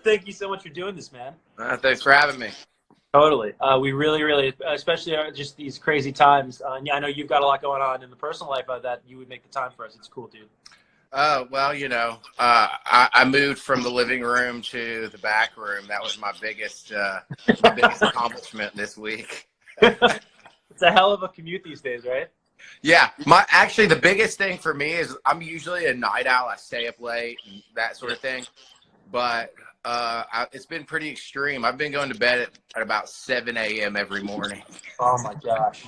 Thank you so much for doing this, man. Thanks for having me. Totally. We really, especially just these crazy times. Yeah, I know you've got a lot going on in the personal life that you would make the time for us. It's cool, dude. Well, I moved from the living room to the back room. That was my biggest accomplishment this week. It's a hell of a commute these days, right? Yeah, actually the biggest thing for me is I'm usually a night owl. I stay up late and that sort of thing, but it's been pretty extreme. I've been going to bed at about 7 a.m. every morning. Oh my gosh!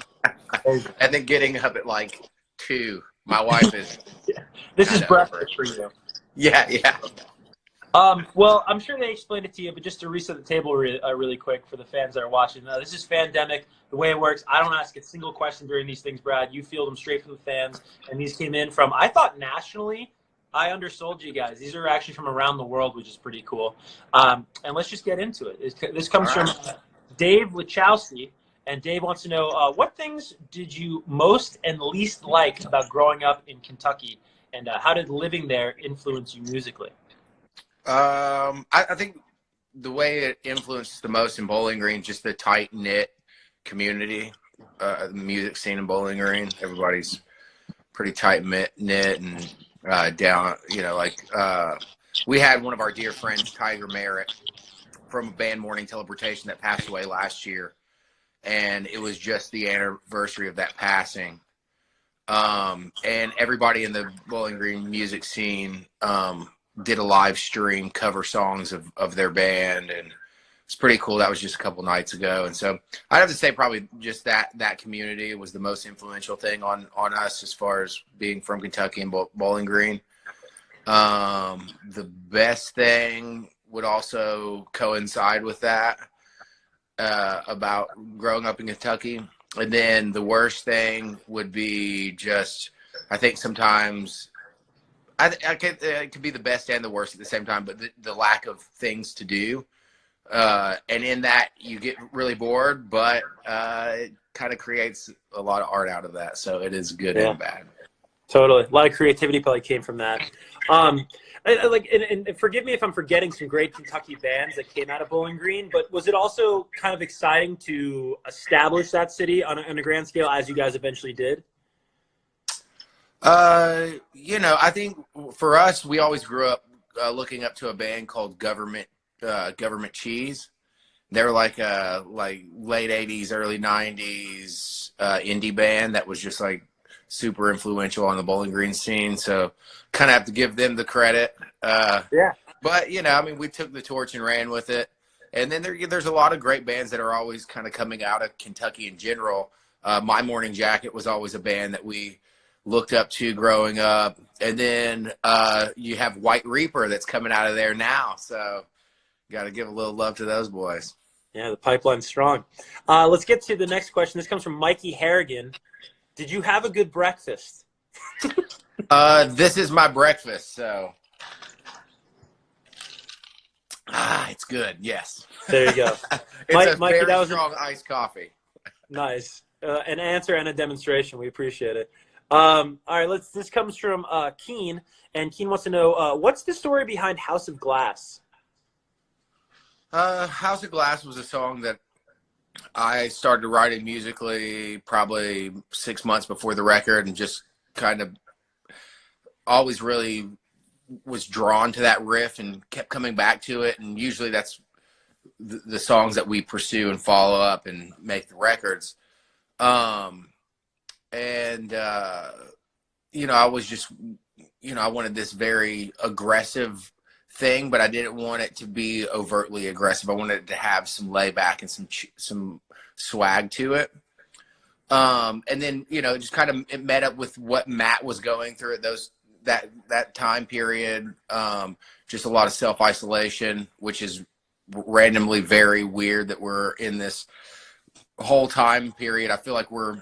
And then getting up at like 2. My wife is. Yeah. This is breakfast for you. Yeah, yeah. Well, I'm sure they explained it to you, but just to reset the table really quick for the fans that are watching. This is Fandemic. The way it works, I don't ask a single question during these things, Brad. You field them straight from the fans, and these came in from, I thought nationally, I undersold you guys. These are actually from around the world, which is pretty cool. And let's just get into it. This comes from Dave Wachowski, and Dave wants to know, what things did you most and least like about growing up in Kentucky, and how did living there influence you musically? I think the way it influences the most in Bowling Green, just the tight-knit community, the music scene in Bowling Green. Everybody's pretty tight-knit and down, we had one of our dear friends, Tiger Merritt, from a band Morning Teleportation that passed away last year. And it was just the anniversary of that passing. And everybody in the Bowling Green music scene did a live stream, cover songs of their band, and it's pretty cool. That was just a couple nights ago. And so I'd have to say probably just that community was the most influential thing on us as far as being from Kentucky and Bowling Green. The best thing would also coincide with that, about growing up in Kentucky. And then the worst thing would be just, I think sometimes it could be the best and the worst at the same time, but the lack of things to do. And in that you get really bored, but it kind of creates a lot of art out of that. So it is good and bad. Totally. A lot of creativity probably came from that. And forgive me if I'm forgetting some great Kentucky bands that came out of Bowling Green, but was it also kind of exciting to establish that city on a grand scale as you guys eventually did? I think for us, we always grew up looking up to a band called Government Cheese. They're like late 80s, early 90s indie band that was just like super influential on the Bowling Green scene. So kind of have to give them the credit. But, we took the torch and ran with it. And then there's a lot of great bands that are always kind of coming out of Kentucky in general. My Morning Jacket was always a band that we looked up to growing up. And then you have White Reaper that's coming out of there now. So got to give a little love to those boys. Yeah, the pipeline's strong. Let's get to the next question. This comes from Mikey Harrigan. Did you have a good breakfast? This is my breakfast, so it's good. Yes. There you go. It's Mikey, very that was strong iced coffee. Nice. An answer and a demonstration. We appreciate it. All right, this comes from Keen, and Keen wants to know, what's the story behind House of Glass? House of Glass was a song that I started writing musically probably 6 months before the record, and just kind of always really was drawn to that riff and kept coming back to it. And usually that's the songs that we pursue and follow up and make the records. I was just, I wanted this very aggressive thing, but I didn't want it to be overtly aggressive. I wanted it to have some layback and some swag to it. And then, just kind of it met up with what Matt was going through at that time period. Just a lot of self-isolation, which is randomly very weird that we're in this whole time period. I feel like we're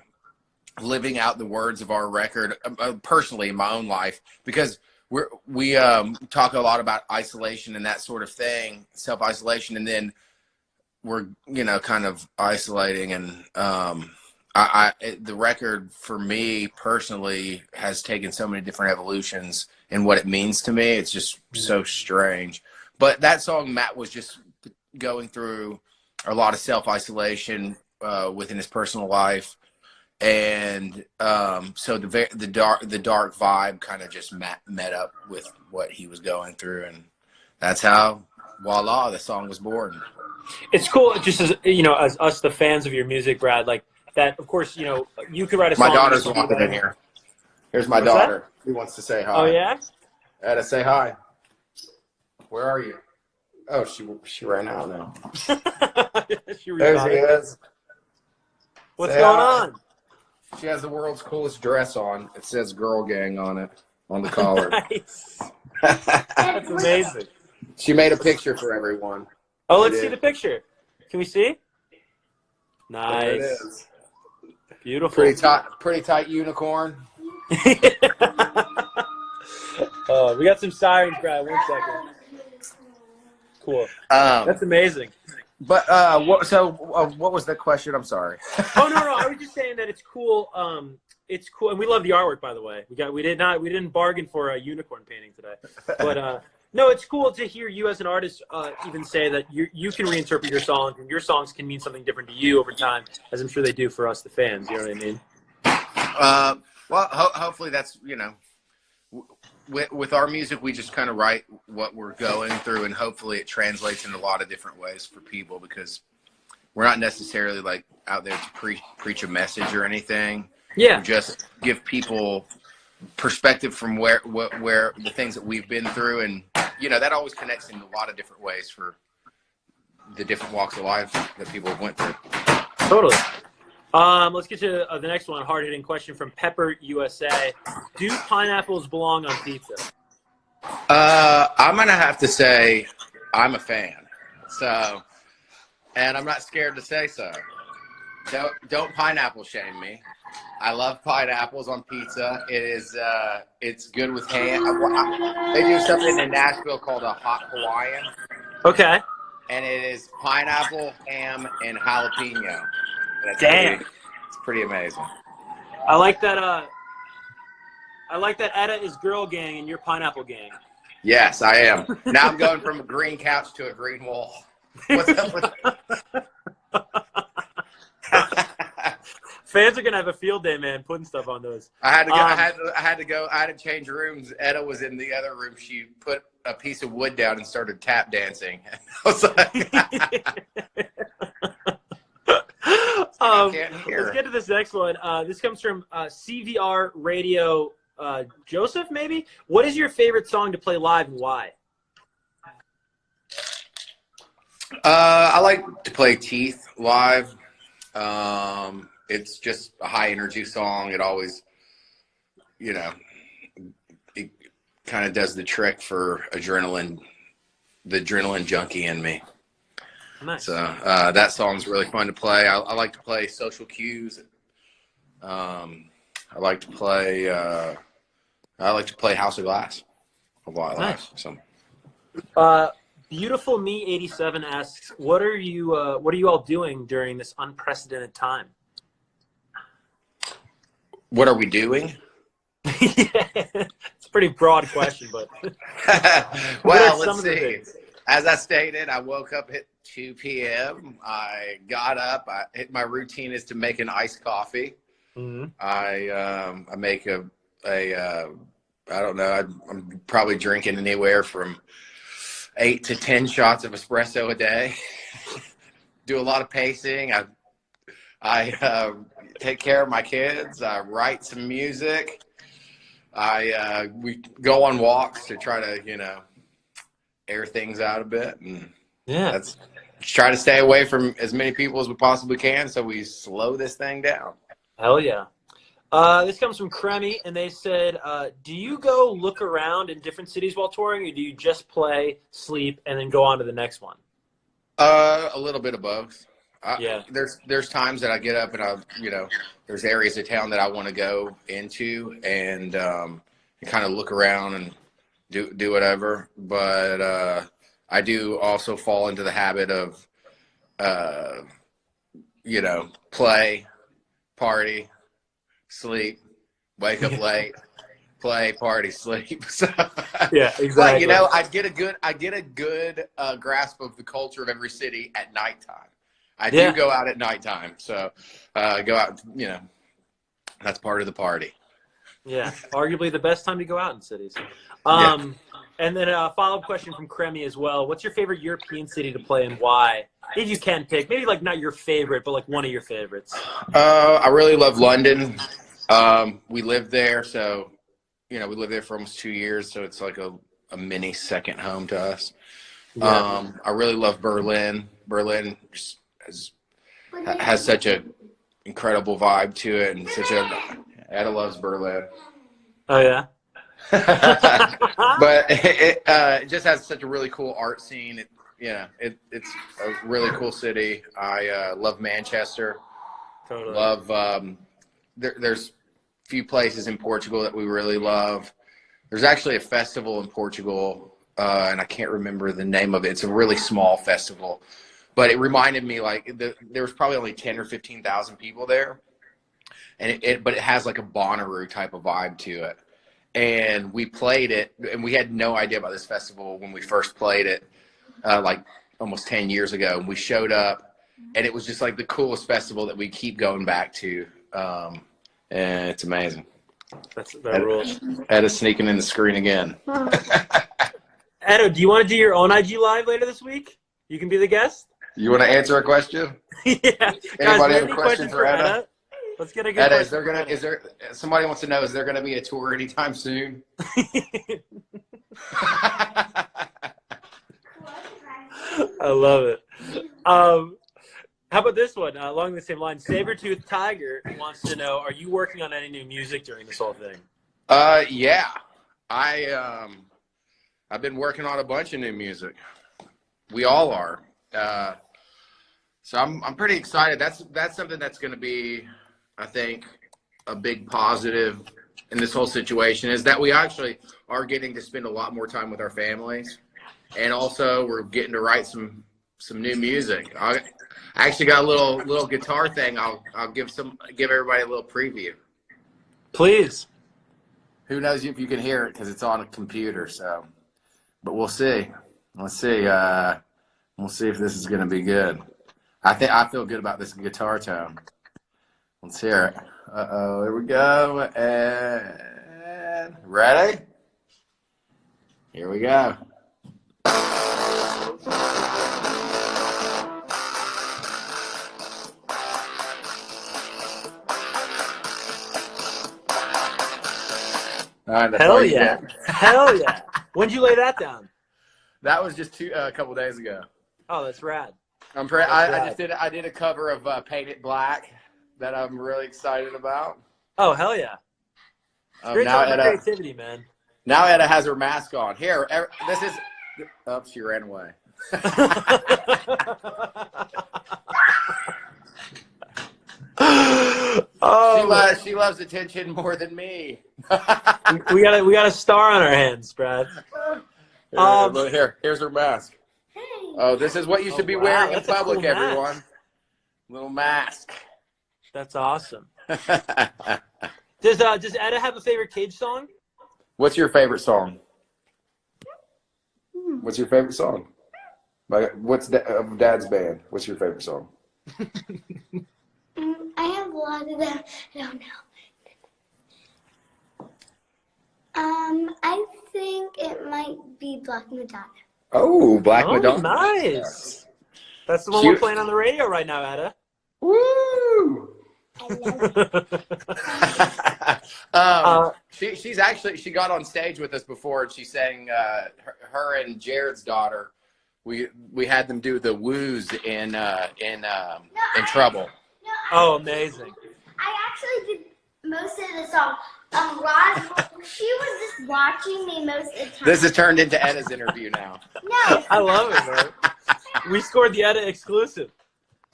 living out the words of our record, personally in my own life, because we talk a lot about isolation and that sort of thing, self-isolation, and then we're kind of isolating. And the record for me personally has taken so many different evolutions in what it means to me. It's just so strange. But that song, Matt was just going through a lot of self-isolation within his personal life. And so the dark vibe kind of just met up with what he was going through, and that's how, voila, the song was born. It's cool, just as as us, the fans of your music, Brad. Like that, of course, you could write a song. My daughter's walking in here. Here's my daughter. Who wants to say hi? Oh yeah. Etta, say hi. Where are you? Oh, she ran out now. There she is. What's going on? She has the world's coolest dress on. It says "Girl Gang" on it, on the collar. Nice. That's amazing. She made a picture for everyone. Oh, let's see the picture. Can we see? Nice. There it is. Beautiful. Pretty tight unicorn. Oh, we got some sirens, Brad. 1 second. Cool. That's amazing. But what was the question? I'm sorry. Oh no, I was just saying that it's cool. It's cool, and we love the artwork, by the way. We didn't bargain for a unicorn painting today, but no, it's cool to hear you as an artist even say that you can reinterpret your songs, and your songs can mean something different to you over time, as I'm sure they do for us, the fans. You know what I mean? Well, hopefully that's with our music, we just kind of write what we're going through, and hopefully it translates in a lot of different ways for people, because we're not necessarily like out there to preach a message or anything. Yeah. We just give people perspective from where the things that we've been through, and that always connects in a lot of different ways for the different walks of life that people have went through. Totally. Let's get to the next one. Hard-hitting question from Pepper USA. Do pineapples belong on pizza? I'm gonna have to say I'm a fan. So, and I'm not scared to say so. Don't pineapple shame me. I love pineapples on pizza. It is it's good with ham. They do something in Nashville called a hot Hawaiian. Okay. And it is pineapple, ham, and jalapeno. Damn. It's pretty amazing. I like that. I like that Etta is girl gang and you're pineapple gang. Yes, I am. Now I'm going from a green couch to a green wall. What's up with Fans are gonna have a field day, man, putting stuff on those. I had to go. I had to change rooms. Etta was in the other room. She put a piece of wood down and started tap dancing. I was like, let's get to this next one. This comes from CVR Radio Joseph, maybe. What is your favorite song to play live and why? I like to play Teeth live. It's just a high energy song. It always, it kind of does the trick for the adrenaline junkie in me. Nice. So that song's really fun to play. I like to play Social Cues. I like to play House of Glass a lot. Nice. So. Beautiful Me 87 asks, what are you all doing during this unprecedented time? What are we doing? Yeah, it's a pretty broad question, but well, let's see. As I stated, I woke up at 2 p.m. I got up. My routine is to make an iced coffee. Mm-hmm. I make I don't know. I'm probably drinking anywhere from 8 to 10 shots of espresso a day. Do a lot of pacing. I take care of my kids. I write some music. We go on walks to try to, air things out a bit, and let's try to stay away from as many people as we possibly can, so we slow this thing down. Hell yeah. This comes from Cremmy, and they said, do you go look around in different cities while touring, or do you just play, sleep, and then go on to the next one? A little bit of both. Yeah. There's times that I get up and there's areas of town that I want to go into and kind of look around and do whatever. But I do also fall into the habit of, play, party, sleep, wake up late, play, party, sleep. So, Yeah, exactly. but you know, I get a good grasp of the culture of every city at nighttime. I do go out at nighttime, so go out. You know, that's part of the party. Yeah, arguably the best time to go out in cities. And then a follow-up question from Cremi as well. What's your favorite European city to play and why? If you can pick, maybe like not your favorite, but like one of your favorites. I really love London. We lived there, so you know, we lived there for almost 2 years, so it's like a mini second home to us. Yeah. I really love Berlin. Berlin has such a incredible vibe to it, and Ada loves Berlin. Oh yeah. But it just has such a really cool art scene. It's a really cool city. I love Manchester. Totally. Love there's few places in Portugal that we really love. There's actually a festival in Portugal, and I can't remember the name of it. It's a really small festival, but it reminded me like there was probably only 10 or 15,000 people there, and but it has like a Bonnaroo type of vibe to it. And we played it, and we had no idea about this festival when we first played it, like almost 10 years ago. And we showed up, and it was just like the coolest festival that we keep going back to. And it's amazing. That rules. Ed is sneaking in the screen again. Edo, do you want to do your own IG live later this week? You can be the guest. You want to answer a question? Yeah. Anybody Guys, have a question for Eda? Let's get a good Eda, question. Somebody wants to know, is there going to be a tour anytime soon? I love it. How about this one? Along the same line, Sabertooth Tiger wants to know, are you working on any new music during this whole thing? Yeah. I've been working on a bunch of new music. We all are. So I'm pretty excited. That's something that's going to be, I think, a big positive in this whole situation, is that we actually are getting to spend a lot more time with our families, and also we're getting to write some new music. I actually got a little guitar thing. I'll give everybody a little preview. Please. Who knows if you can hear it because it's on a computer. So, but we'll see. Let's see. We'll see if this is going to be good. I feel good about this guitar tone. Let's hear it. Here we go. And ready? Here we go. All right, that's Hell all you yeah. get. Hell yeah. When'd you lay that down? That was just a couple days ago. Oh, that's rad. I did a cover of Paint It Black that I'm really excited about. Oh, hell yeah. Great creativity, man. Now Eda has her mask on. Here, this is. Oh, she ran away. Oh, she loves attention more than me. we got a star on our hands, Brad. Here's her mask. Oh, this is what you should be wearing in public, cool everyone. mask. Little mask. That's awesome. Does Eda have a favorite Cage song? What's your favorite song? What's your favorite song? What's of Dad's band? What's your favorite song? I have a lot of them. I don't know. I think it might be Black Madonna. Oh, Black Madonna. Nice. That's the one we're playing on the radio right now, Eda. Woo! I love it. She got on stage with us before, and she sang her and Jared's daughter. We had them do the woos in Trouble. Oh, amazing. I actually did most of the song. Roz, she was just watching me most of the time. This has turned into Eda's interview now. No. I love it, man. We scored the Eda exclusive.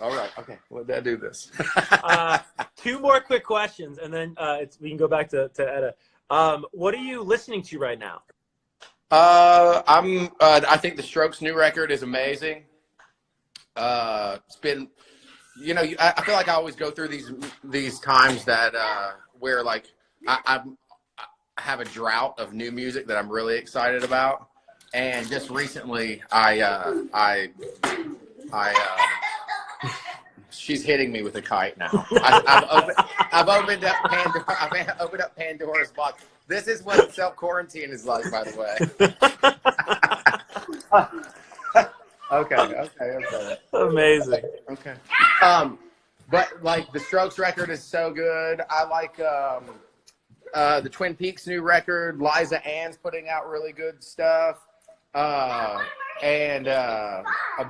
All right. Okay. Let's do this. 2 more quick questions, and then we can go back to Eda. What are you listening to right now? I think the Strokes' new record is amazing. It's been, I feel like I always go through these times that where like I have a drought of new music that I'm really excited about. And just recently, she's hitting me with a kite now. I've opened up Pandora's box. This is what self-quarantine is like, by the way. Okay. Amazing. Okay. But like the Strokes record is so good. I like the Twin Peaks new record. Liza Ann's putting out really good stuff. And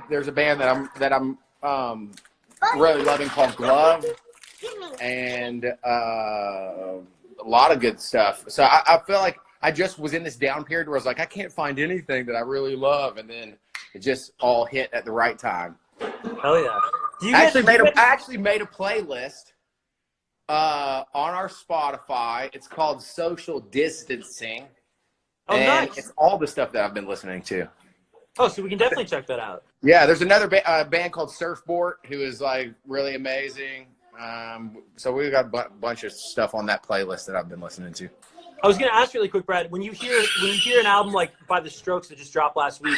there's a band that I'm really loving called Glove, and a lot of good stuff. So I feel like I just was in this down period where I was like, I can't find anything that I really love, and then it just all hit at the right time. Hell yeah! I actually made a playlist on our Spotify. It's called Social Distancing. Oh, and nice. It's all the stuff that I've been listening to. Oh, so we can definitely check that out. Yeah, there's another band called Surfboard who is like really amazing. So we've got a bunch of stuff on that playlist that I've been listening to. I was going to ask really quick, Brad, when you hear an album like by the Strokes that just dropped last week,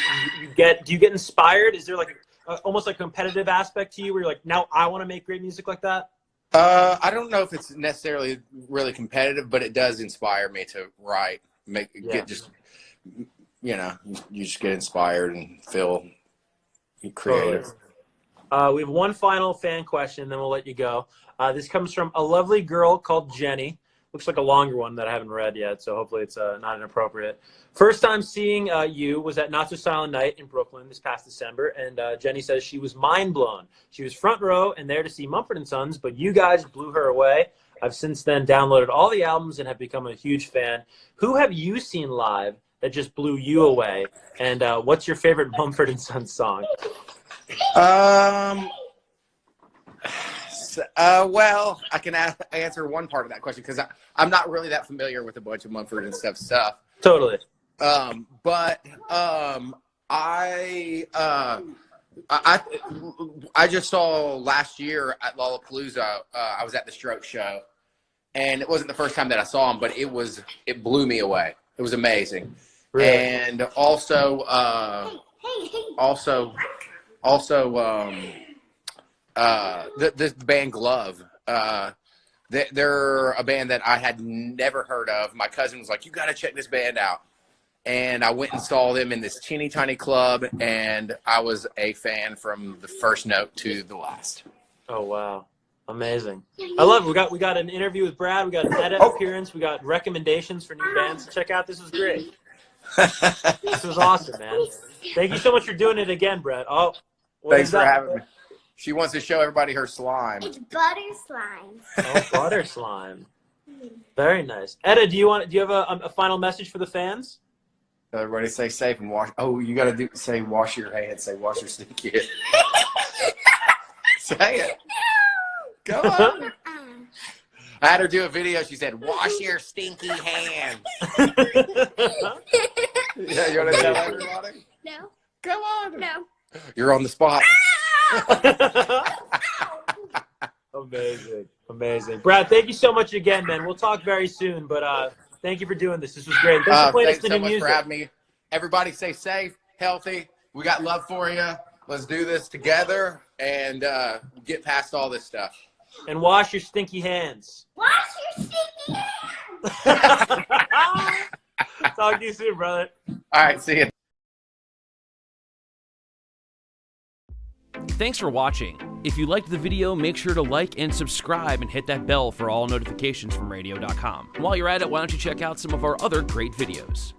do you get inspired? Is there like almost like a competitive aspect to you where you're like, now I want to make great music like that? I don't know if it's necessarily really competitive, but it does inspire me to write, you just get inspired and feel creative. We have one final fan question, then we'll let you go. This comes from a lovely girl called Jenny. Looks like a longer one that I haven't read yet, so hopefully it's not inappropriate. First time seeing you was at Not So Silent Night in Brooklyn this past December, and Jenny says she was mind blown. She was front row and there to see Mumford & Sons, but you guys blew her away. I've since then downloaded all the albums and have become a huge fan. Who have you seen live that just blew you away? And what's your favorite Mumford & Sons song? Well, I can answer one part of that question because I'm not really that familiar with a bunch of Mumford and stuff. Totally. I just saw last year at Lollapalooza. I was at the Stroke show, and it wasn't the first time that I saw him, but it blew me away. It was amazing. Really? And also the band Glove. They're a band that I had never heard of. My cousin was like, you got to check this band out. And I went and saw them in this teeny tiny club, and I was a fan from the first note to the last. Oh, wow. Amazing. I love it. We got an interview with Brad. We got an edit appearance. We got recommendations for new bands to check out. This was great. This was awesome, man. Thank you so much for doing it again, Brad. Oh, thanks for having me. She wants to show everybody her slime. It's butter slime. Oh, butter slime. Very nice. Etta, do you have a final message for the fans? Everybody stay safe and wash. Oh, you got to say wash your hands. Say wash your stinky hands. Say it. Come on. I had her do a video. She said, wash your stinky hands. Yeah, you want to tell everybody? No. Come on. No. You're on the spot. Amazing. Brad, thank you so much again, man. We'll talk very soon, but thank you for doing this. This was great. Thanks for playing us the new music. Thanks so much for having me. Everybody stay safe, healthy. We got love for you. Let's do this together and get past all this stuff. And wash your stinky hands. Wash your stinky hands. Talk to you soon, brother. All right, see you. Thanks for watching. If you liked the video, make sure to like and subscribe and hit that bell for all notifications from radio.com. While you're at it, why don't you check out some of our other great videos.